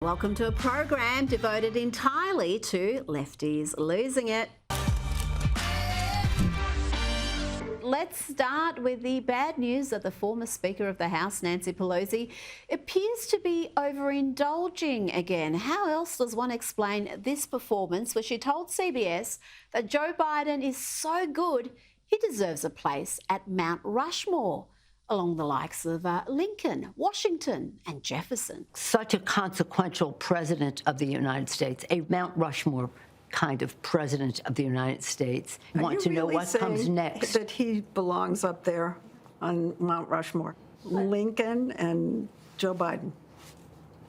Welcome to a program devoted entirely to lefties losing it. Let's start with the bad news that the former Speaker of the House, Nancy Pelosi, appears to be overindulging again. How else does one explain this performance where she told CBS that Joe Biden is so good he deserves a place at Mount Rushmore, along the likes of Lincoln, Washington and Jefferson. Such a consequential president of the United States, a Mount Rushmore kind of president of the United States. Want to know what comes next? That he belongs up there on Mount Rushmore. Lincoln and Joe Biden.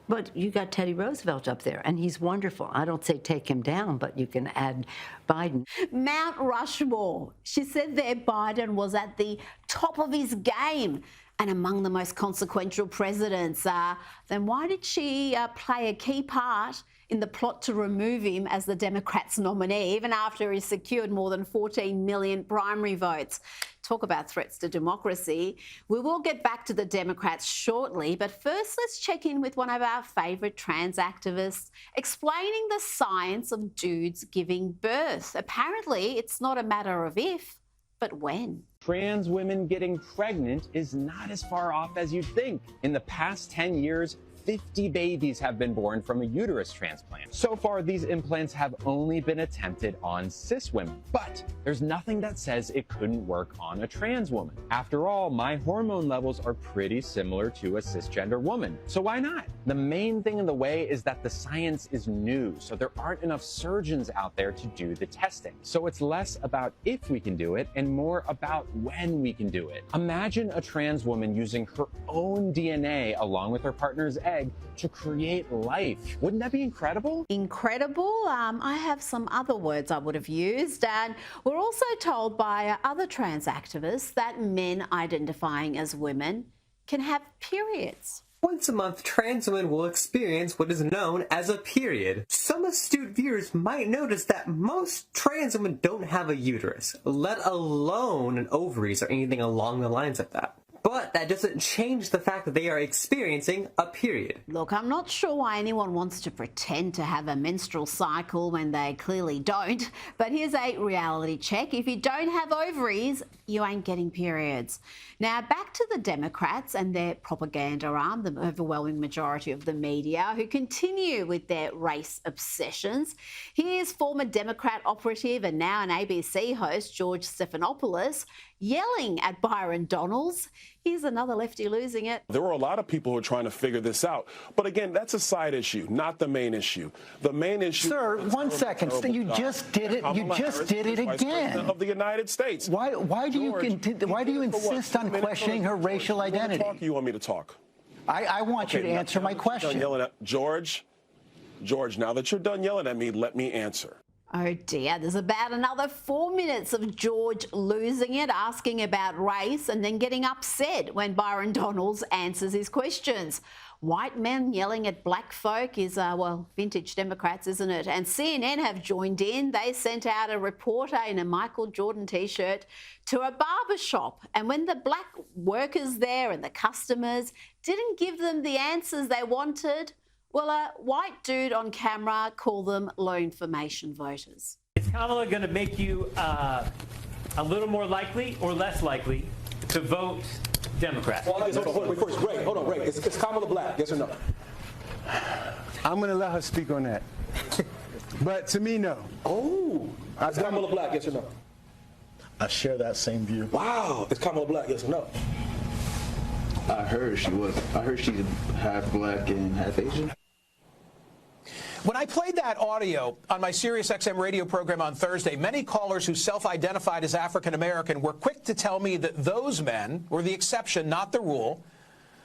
But you got Teddy Roosevelt up there, and he's wonderful. I don't say take him down, but you can add Biden. Mount Rushmore. She said there Biden was at the top of his game and among the most consequential presidents. Then why did she play a key part in the plot to remove him as the Democrats' nominee, even after he secured more than 14 million primary votes? Talk about threats to democracy. We will get back to the Democrats shortly, but first let's check in with one of our favourite trans activists explaining the science of dudes giving birth. Apparently, it's not a matter of if, but when. Trans women getting pregnant is not as far off as you'd think. In the past 10 years, 50 babies have been born from a uterus transplant. So far, these implants have only been attempted on cis women, but there's nothing that says it couldn't work on a trans woman. After all, my hormone levels are pretty similar to a cisgender woman, so why not? The main thing in the way is that the science is new, so there aren't enough surgeons out there to do the testing. So it's less about if we can do it and more about when we can do it. Imagine a trans woman using her own DNA along with her partner's egg to create life. Wouldn't that be incredible? Incredible? I have some other words I would have used. And we're also told by other trans activists that men identifying as women can have periods. Once a month, trans women will experience what is known as a period. Some astute viewers might notice that most trans women don't have a uterus, let alone an ovaries or anything along the lines of that. But that doesn't change the fact that they are experiencing a period. Look, I'm not sure why anyone wants to pretend to have a menstrual cycle when they clearly don't, but here's a reality check. If you don't have ovaries, you ain't getting periods. Now, back to the Democrats and their propaganda arm, the overwhelming majority of the media, who continue with their race obsessions. Here's former Democrat operative and now an ABC host, George Stephanopoulos, yelling at Byron Donalds. Here's another lefty losing it. There were a lot of people who are trying to figure this out. But again, that's a side issue, not the main issue. The main issue... Sir, 1 second. You just did it. You just did it again. Of the United States. Why do you insist on questioning her racial identity? You want me to talk? I want you to answer my question. George, now that you're done yelling at me, let me answer. Oh dear, there's about another 4 minutes of George losing it, asking about race and then getting upset when Byron Donalds answers his questions. White men yelling at black folk is, well, vintage Democrats, isn't it? And CNN have joined in. They sent out a reporter in a Michael Jordan T-shirt to a barber shop. And when the black workers there and the customers didn't give them the answers they wanted, well, a white dude on camera called them low information voters. Is Kamala going to make you a little more likely or less likely to vote Democrat? Hold on, Ray. Is Kamala black? Yes or no? I'm going to let her speak on that. But to me, no. Oh. Is Kamala black? Yes or no? I share that same view. Wow. Is Kamala black? Yes or no? I heard she was. I heard she's half black and half Asian. When I played that audio on my SiriusXM radio program on Thursday, many callers who self-identified as African-American were quick to tell me that those men were the exception, not the rule.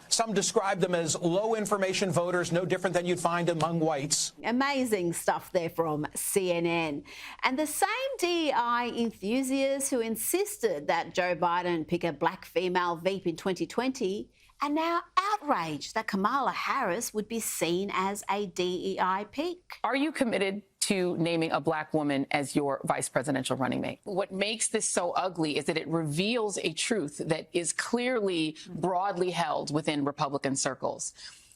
Some described them as low-information voters, no different than you'd find among whites. Amazing stuff there from CNN. And the same DEI enthusiasts who insisted that Joe Biden pick a black female VP in 2020 are now outraged that Kamala Harris would be seen as a DEI peak. Are you committed to naming a black woman as your vice presidential running mate? What makes this so ugly is that it reveals a truth that is clearly broadly held within Republican circles.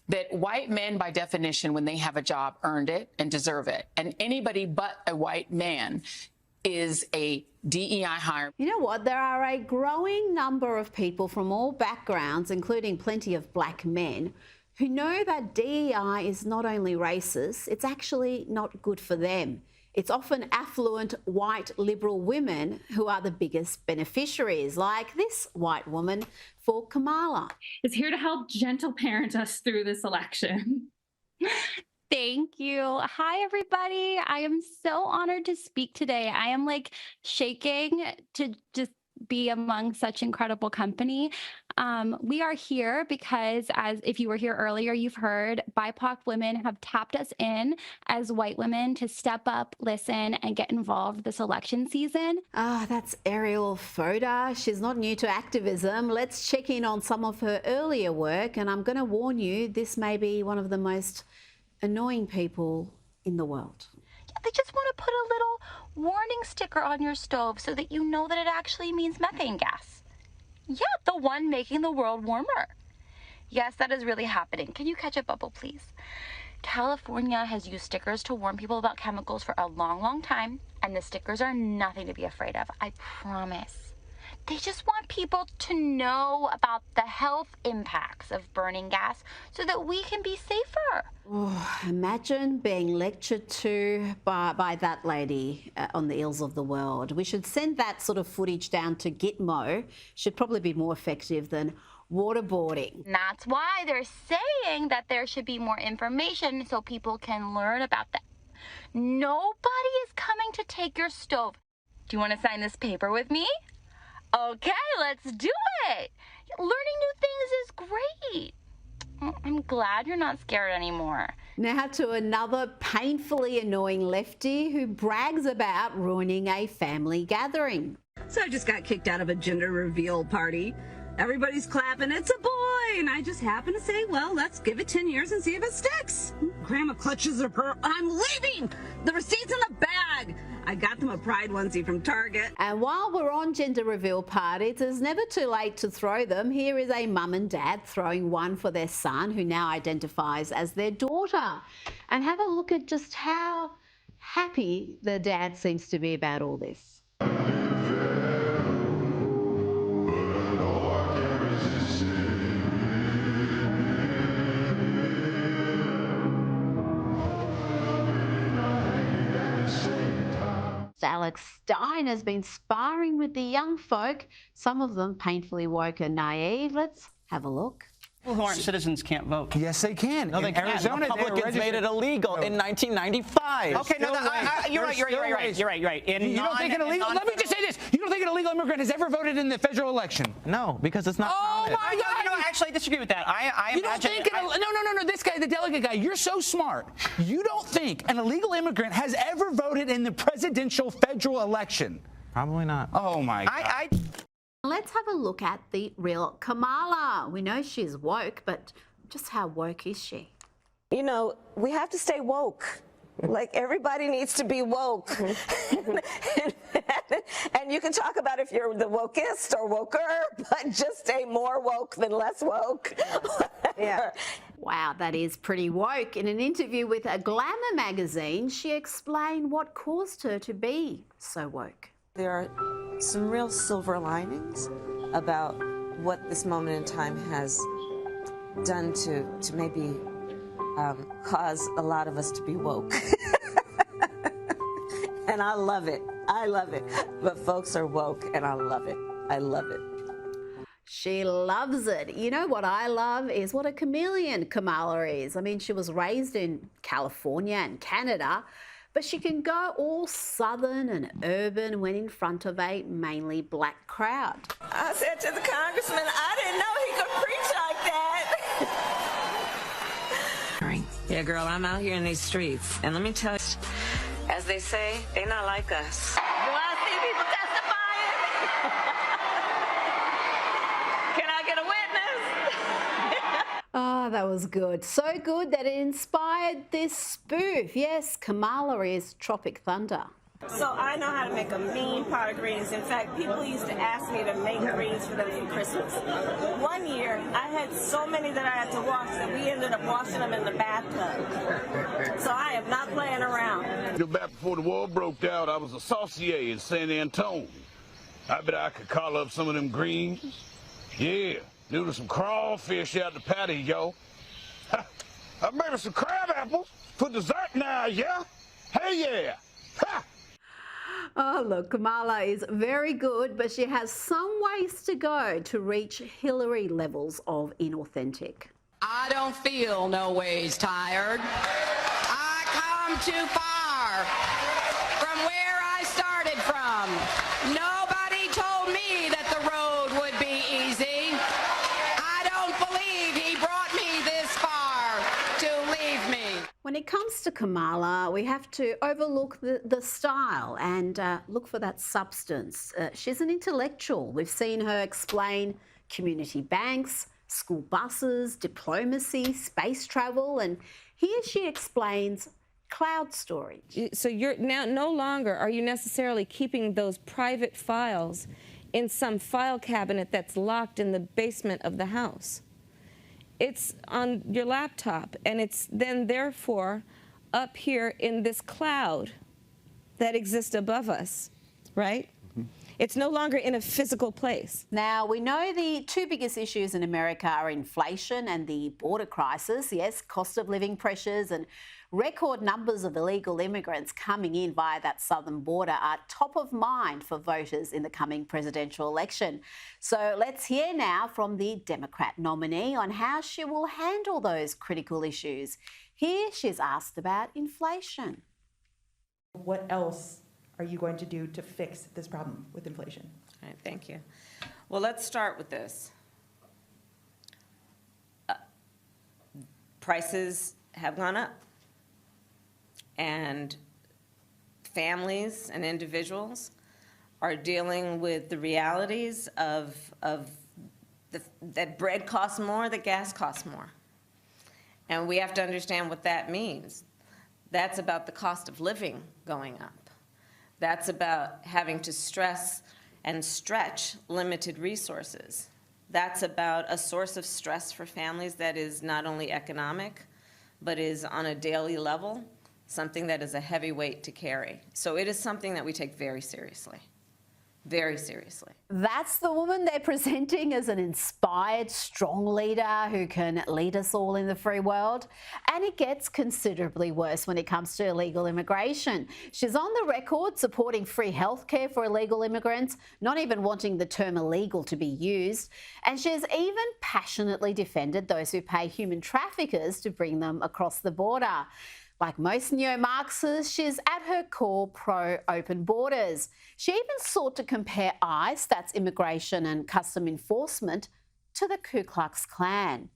that white men, by definition, when they have a job, earned it and deserve it. And anybody but a white man is a DEI hire. You know what? There are a growing number of people from all backgrounds, including plenty of black men, who know that DEI is not only racist, it's actually not good for them. It's often affluent, white, liberal women who are the biggest beneficiaries, like this white woman for Kamala. Is here to help gentle parent us through this election. Thank you. Hi, everybody. I am so honored to speak today. I am like shaking to just be among such incredible company. We are here because, as if you were here earlier, you've heard BIPOC women have tapped us in as white women to step up, listen, and get involved this election season. That's Ariel Foda. She's not new to activism. Let's check in on some of her earlier work. And I'm going to warn you, this may be one of the most annoying people in the world. Yeah, they just want to put a little warning sticker on your stove so that you know that it actually means methane gas. Yeah, the one making the world warmer. Yes, that is really happening. Can you catch a bubble, please? California has used stickers to warn people about chemicals for a long, long time, and the stickers are nothing to be afraid of, I promise. They just want people to know about the health impacts of burning gas so that we can be safer. Oh, imagine being lectured to by that lady on the ills of the world. We should send that sort of footage down to Gitmo. Should probably be more effective than waterboarding. And that's why they're saying that there should be more information so people can learn about that. Nobody is coming to take your stove. Do you want to sign this paper with me? Okay, let's do it. Learning new things is great. I'm glad you're not scared anymore. Now to another painfully annoying lefty who brags about ruining a family gathering. So I just got kicked out of a gender reveal party. Everybody's clapping, it's a boy, and I just happen to say, well, let's give it 10 years and see if it sticks. Grandma clutches her pearl. I'm leaving! The receipt's in the bag! I got them a pride onesie from Target. And while we're on gender reveal parties, it's never too late to throw them. Here is a mum and dad throwing one for their son, who now identifies as their daughter. And have a look at just how happy the dad seems to be about all this. Alex Stein has been sparring with the young folk, some of them painfully woke and naive. Let's have a look. People who aren't citizens can't vote. Yes, they can. No, they can't. Arizona, Republicans made it illegal in 1995. Okay, no, you're right. You don't think an illegal? Let me just say this: you don't think an illegal immigrant has ever voted in the federal election? No, because it's not. Oh counted. my God! No, actually, I disagree with that. I you don't think? No. This guy, the delegate guy, you're so smart. You don't think an illegal immigrant has ever voted in the presidential federal election? Probably not. Oh my God. Let's have a look at the real Kamala. We know she's woke, but just how woke is she? You know, we have to stay woke. Like, everybody needs to be woke. and you can talk about if you're the wokest or woker, but just stay more woke than less woke. Yeah. Wow, that is pretty woke. In an interview with a Glamour magazine, she explained what caused her to be so woke. There are some real silver linings about what this moment in time has done to maybe cause a lot of us to be woke. And I love it. I love it. But folks are woke, and I love it. I love it. She loves it. You know what I love is what a chameleon Kamala is. I mean, she was raised in California and Canada, but she can go all southern and urban when in front of a mainly black crowd. I said to the congressman, I didn't know he could preach like that. Yeah, girl, I'm out here in these streets, and let me tell you, as they say, they not like us. Do I see people testifying? Can I get a witness? Oh, that was good. So good that it inspired this spoof. Yes, Kamala is Tropic Thunder. So I know how to make a mean pot of greens. In fact, people used to ask me to make greens for them for Christmas. One year, I had so many that I had to wash that we ended up washing them in the bathtub. So I am not playing around. Back before the war broke out, I was a saucier in San Antone. I bet I could call up some of them greens. Yeah, noodle some crawfish out the patio. I made some crab apples for dessert now, yeah? Hey, yeah! Ha! Oh, look, Kamala is very good, but she has some ways to go to reach Hillary levels of inauthentic. I don't feel no ways tired. I come too far from where I started from. Nobody told me that the road would be easy. I don't believe he brought me this far to leave me. When it comes to Kamala, we have to overlook the style and look for that substance. She's an intellectual. We've seen her explain community banks, school buses, diplomacy, space travel, and here she explains cloud storage. So you're now no longer are you necessarily keeping those private files in some file cabinet that's locked in the basement of the house. It's on your laptop, and it's then therefore up here in this cloud that exists above us, right? It's no longer in a physical place. Now, we know the two biggest issues in America are inflation and the border crisis. Yes, cost of living pressures and record numbers of illegal immigrants coming in via that southern border are top of mind for voters in the coming presidential election. So let's hear now from the Democrat nominee on how she will handle those critical issues. Here she's asked about inflation. What else are you going to do to fix this problem with inflation? All right, thank you. Well, let's start with this. Prices have gone up, and families and individuals are dealing with the realities of that bread costs more, that gas costs more. And we have to understand what that means. That's about the cost of living going up. That's about having to stress and stretch limited resources. That's about a source of stress for families that is not only economic, but is on a daily level, something that is a heavy weight to carry. So it is something that we take very seriously. Very seriously. That's the woman they're presenting as an inspired, strong leader who can lead us all in the free world. And it gets considerably worse when it comes to illegal immigration. She's on the record supporting free healthcare for illegal immigrants, not even wanting the term illegal to be used. And she's even passionately defended those who pay human traffickers to bring them across the border. Like most neo-Marxists, she's at her core pro-open borders. She even sought to compare ICE, that's Immigration and Custom Enforcement, to the Ku Klux Klan.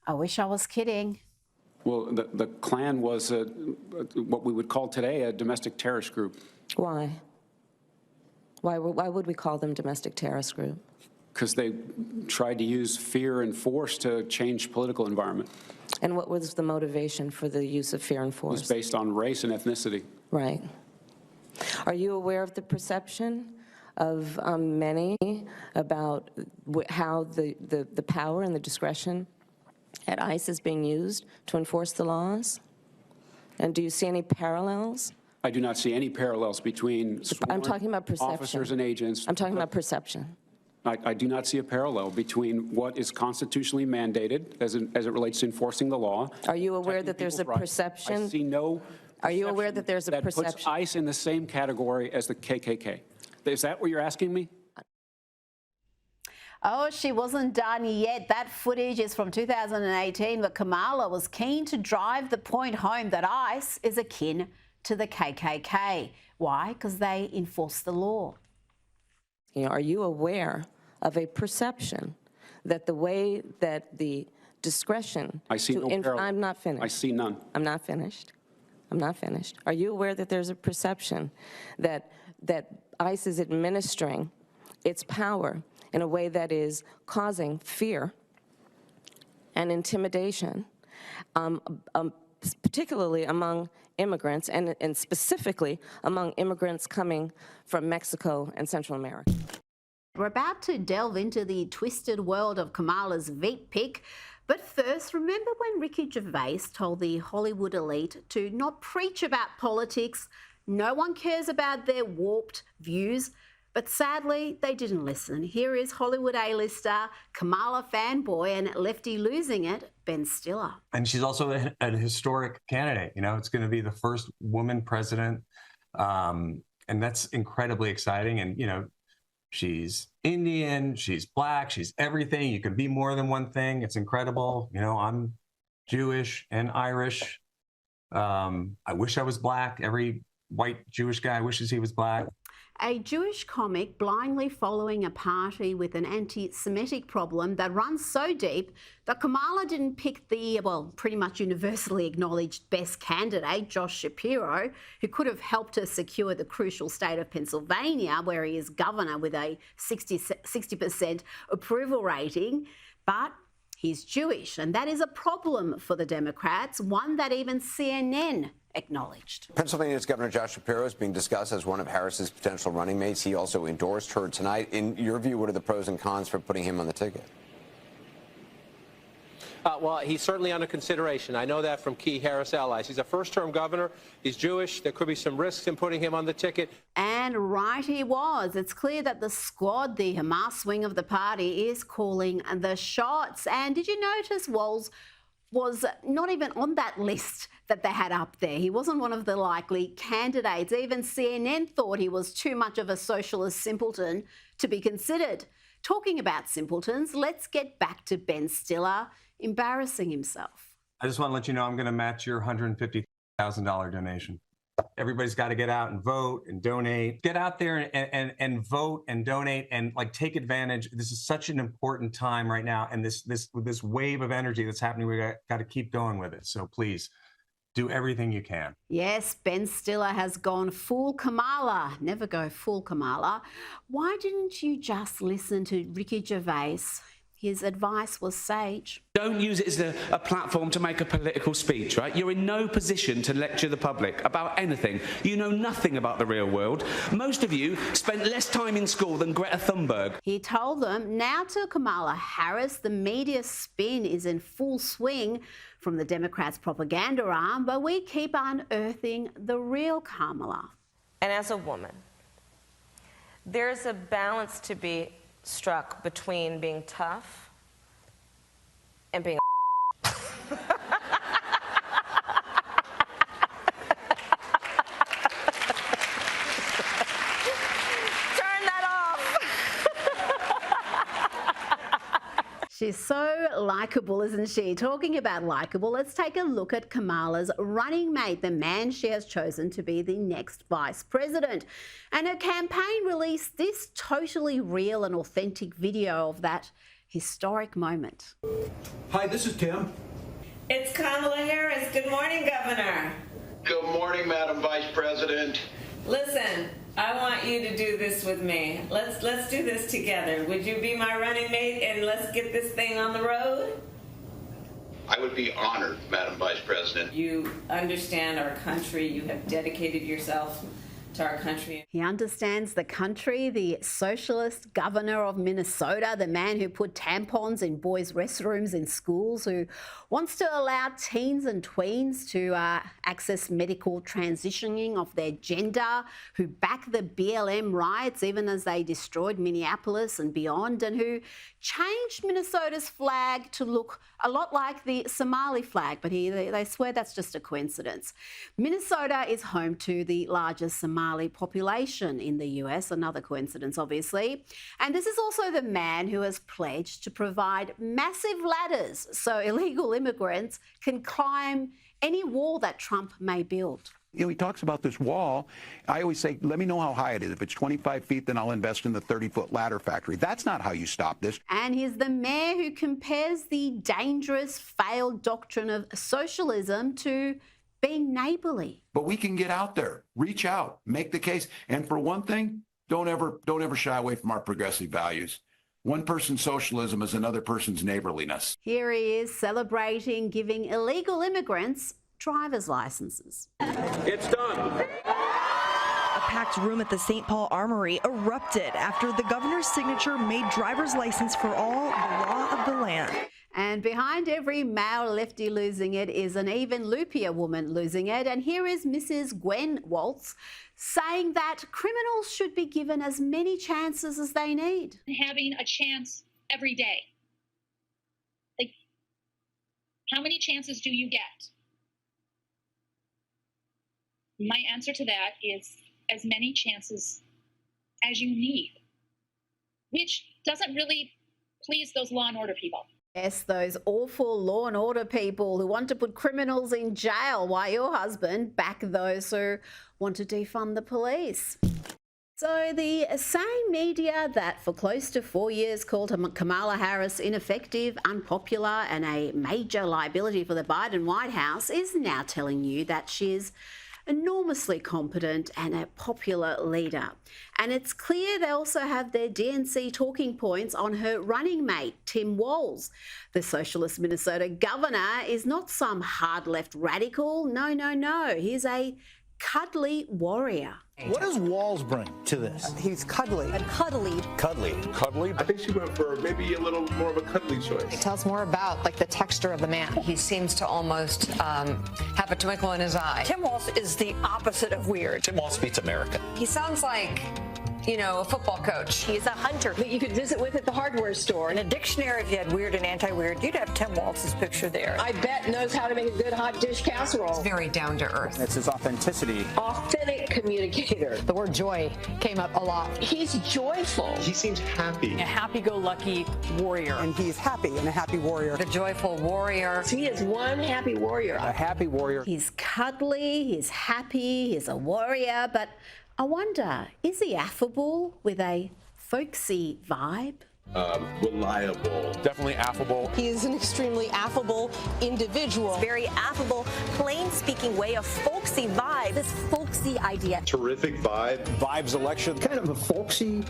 I wish I was kidding. Well, the Klan was what we would call today a domestic terrorist group. Why? Why would we call them domestic terrorist group? Because they tried to use fear and force to change political environment. And what was the motivation for the use of fear and force? It was based on race and ethnicity. Right. Are you aware of the perception of many about how the power and the discretion at ICE is being used to enforce the laws? And do you see any parallels? I do not see any parallels between I'm talking about perception. Officers and agents. I'm talking about perception. I do not see a parallel between what is constitutionally mandated as it relates to enforcing the law. Are you aware that there's a perception? I see no. Are you aware that there's a perception? That puts ICE in the same category as the KKK. Is that what you're asking me? Oh, she wasn't done yet. That footage is from 2018, but Kamala was keen to drive the point home that ICE is akin to the KKK. Why? Because they enforce the law. Are you aware of a perception that the way that the discretion I see no parallel. I'm not finished. I see none. I'm not finished. I'm not finished. Are you aware that there's a perception that ICE is administering its power in a way that is causing fear and intimidation, particularly among immigrants, and specifically among immigrants coming from Mexico and Central America. We're about to delve into the twisted world of Kamala's Veep pick. But first, remember when Ricky Gervais told the Hollywood elite to not preach about politics? No one cares about their warped views. But sadly, they didn't listen. Here is Hollywood A-lister, Kamala fanboy, and lefty losing it, Ben Stiller. And she's also a historic candidate. You know, it's going to be the first woman president. And that's incredibly exciting. And, you know, she's Indian, she's black, she's everything. You can be more than one thing. It's incredible. You know, I'm Jewish and Irish. I wish I was black. Every white Jewish guy wishes he was black. A Jewish comic blindly following a party with an anti-Semitic problem that runs so deep that Kamala didn't pick the, well, pretty much universally acknowledged best candidate, Josh Shapiro, who could have helped her secure the crucial state of Pennsylvania, where he is governor with a 60% approval rating. But he's Jewish, and that is a problem for the Democrats, one that even CNN acknowledged. Pennsylvania's Governor Josh Shapiro is being discussed as one of Harris's potential running mates. He also endorsed her tonight. In your view, what are the pros and cons for putting him on the ticket? Well, he's certainly under consideration. I know that from key Harris allies. He's a first-term governor. He's Jewish. There could be some risks in putting him on the ticket. And right he was. It's clear that the squad, the Hamas wing of the party, is calling the shots. And did you notice Walz was not even on that list that they had up there? He wasn't one of the likely candidates. Even CNN thought he was too much of a socialist simpleton to be considered. Talking about simpletons, let's get back to Ben Stiller embarrassing himself. I just want to let you know I'm going to match your $150,000 donation. Everybody's got to get out and vote and donate. Get out there and vote and donate and like take advantage. This is such an important time right now, and this wave of energy that's happening, we got to keep going with it. So please do everything you can. Yes, Ben Stiller has gone full Kamala. Never go full Kamala. Why didn't you just listen to Ricky Gervais? His advice was sage. Don't use it as a platform to make a political speech, right? You're in no position to lecture the public about anything. You know nothing about the real world. Most of you spent less time in school than Greta Thunberg. He told them, now to Kamala Harris, the media spin is in full swing from the Democrats' propaganda arm, but we keep unearthing the real Kamala. And as a woman, there's a balance to be struck between being tough and being She's so likeable, isn't she? Talking about likeable, let's take a look at Kamala's running mate, the man she has chosen to be the next vice president. And her campaign released this totally real and authentic video of that historic moment. Hi, this is Tim. It's Kamala Harris. Good morning, Governor. Good morning, Madam Vice President. Listen, I want you to do this with me. Let's do this together. Would you be my running mate and let's get this thing on the road? I would be honored, Madam Vice President. You understand our country. You have dedicated yourself to our country. He understands the country, the socialist governor of Minnesota, the man who put tampons in boys' restrooms in schools, who wants to allow teens and tweens to access medical transitioning of their gender, who back the BLM riots even as they destroyed Minneapolis and beyond, and who changed Minnesota's flag to look a lot like the Somali flag, but they swear that's just a coincidence. Minnesota is home to the largest Somali population in the US, another coincidence obviously. And this is also the man who has pledged to provide massive ladders so illegal immigrants can climb any wall that Trump may build. You know, he talks about this wall. I always say, let me know how high it is. If it's 25 feet, then I'll invest in the 30-foot ladder factory. That's not how you stop this. And he's the mayor who compares the dangerous, failed doctrine of socialism to being neighborly. But we can get out there, reach out, make the case. And for one thing, don't ever shy away from our progressive values. One person's socialism is another person's neighborliness. Here he is celebrating giving illegal immigrants driver's licenses. It's done. A packed room at the St. Paul Armory erupted after the governor's signature made driver's license for all the law of the land. And behind every male lefty losing it is an even loopier woman losing it. And here is Mrs. Gwen Waltz saying that criminals should be given as many chances as they need. Having a chance every day. Like, how many chances do you get? My answer to that is as many chances as you need, which doesn't really please those law and order people. Yes, those awful law and order people who want to put criminals in jail while your husband back those who want to defund the police. So the same media that for close to 4 years called Kamala Harris ineffective, unpopular and a major liability for the Biden White House is now telling you that she's enormously competent and a popular leader. And it's clear they also have their DNC talking points on her running mate, Tim Walz. The socialist Minnesota governor is not some hard left radical. No. He's a cuddly warrior. What does Walz bring to this? He's cuddly. And cuddly. Cuddly. Cuddly? I think she went for maybe a little more of a cuddly choice. It tells more about the texture of the man. He seems to almost have a twinkle in his eye. Tim Walz is the opposite of weird. Tim Walz beats America. He sounds like, a football coach. He's a hunter that you could visit with at the hardware store. In a dictionary, if you had weird and anti-weird, you'd have Tim Walz's picture there. I bet knows how to make a good hot dish casserole. He's very down to earth. It's his authenticity. Authentic communicator. The word joy came up a lot. He's joyful. He seems happy. A happy-go-lucky warrior. And he's happy and a happy warrior. The joyful warrior. He is one happy warrior. A happy warrior. He's cuddly, he's happy, he's a warrior, but I wonder, is he affable with a folksy vibe? Reliable. Definitely affable. He is an extremely affable individual. Very affable, plain-speaking way, a folksy vibe. This folksy idea. Terrific vibe. Vibes election. Kind of a folksy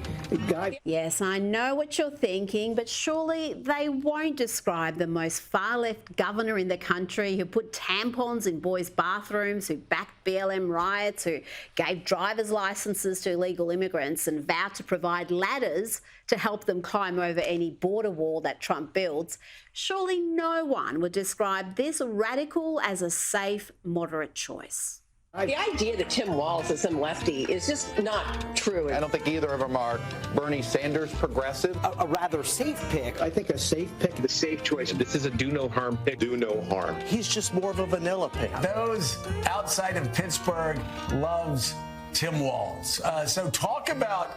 guy. Yes, I know what you're thinking, but surely they won't describe the most far-left governor in the country who put tampons in boys' bathrooms, who backed BLM riots, who gave driver's licenses to illegal immigrants and vowed to provide ladders to help them climb over any border wall that Trump builds. Surely no one would describe this radical as a safe, moderate choice. The idea that Tim Walz is some lefty is just not true. I don't think either of them are Bernie Sanders progressive. A rather safe pick. I think a safe pick. The safe choice. This is a do no harm pick. Do no harm. He's just more of a vanilla pick. Those outside of Pittsburgh loves Tim Walz. So talk about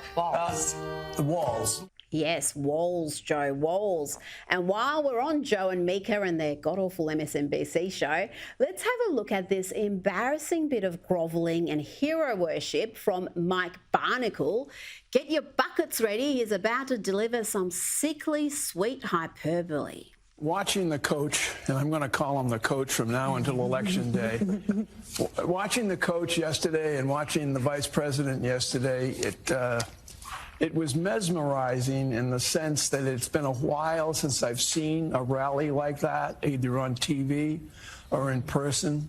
Walz. Yes, Walz, Joe, Walz. And while we're on Joe and Mika and their god-awful MSNBC show, let's have a look at this embarrassing bit of grovelling and hero worship from Mike Barnacle. Get your buckets ready. He's about to deliver some sickly sweet hyperbole. Watching the coach, and I'm going to call him the coach from now until Election Day, watching the coach yesterday and watching the vice president yesterday, it was mesmerizing in the sense that it's been a while since I've seen a rally like that, either on TV or in person.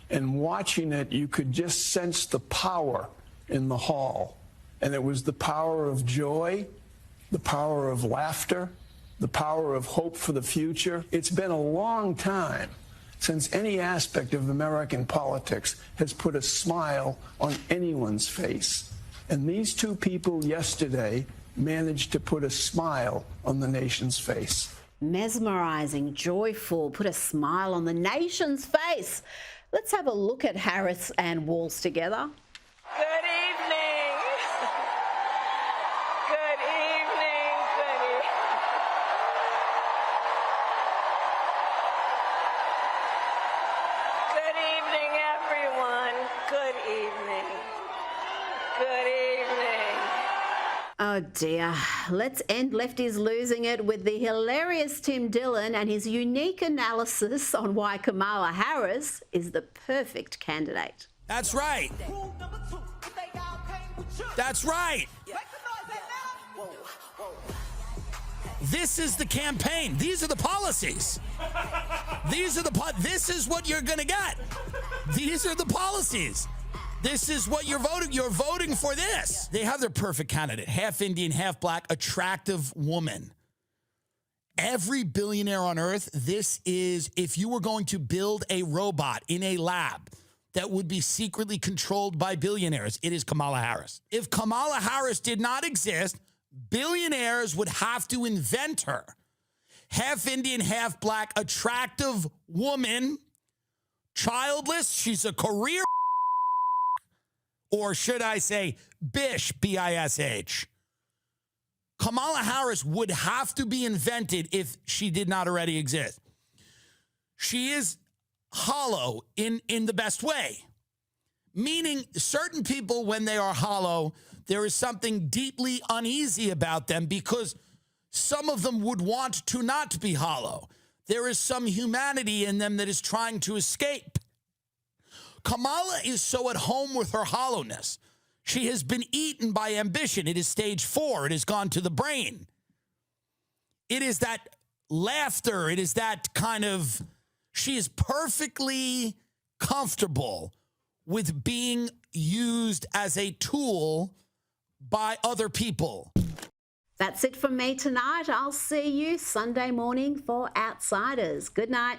And watching it, you could just sense the power in the hall. And it was the power of joy, the power of laughter, the power of hope for the future. It's been a long time since any aspect of American politics has put a smile on anyone's face. And these two people yesterday managed to put a smile on the nation's face. Mesmerizing, joyful, put a smile on the nation's face. Let's have a look at Harris and Walz together. Good evening. Good evening. Good evening. Good evening, everyone. Good evening. Good evening. Oh dear. Let's end Lefties losing it with the hilarious Tim Dillon and his unique analysis on why Kamala Harris is the perfect candidate. That's right. That's right. This is the campaign. These are the policies. This is what you're going to get. These are the policies. This is what you're voting. You're voting for this. They have their perfect candidate. Half Indian, half black, attractive woman. Every billionaire on earth, this is, if you were going to build a robot in a lab that would be secretly controlled by billionaires, it is Kamala Harris. If Kamala Harris did not exist, billionaires would have to invent her. Half Indian, half black, attractive woman, childless. She's a career, or should I say bish, B-I-S-H. Kamala Harris would have to be invented if she did not already exist. She is hollow in the best way, meaning certain people, when they are hollow, there is something deeply uneasy about them because some of them would want to not be hollow. There is some humanity in them that is trying to escape. Kamala is so at home with her hollowness. She has been eaten by ambition. It is stage 4. It has gone to the brain. It is that laughter. It is that kind of, she is perfectly comfortable with being used as a tool by other people. That's it from me tonight. I'll see you Sunday morning for Outsiders. Good night.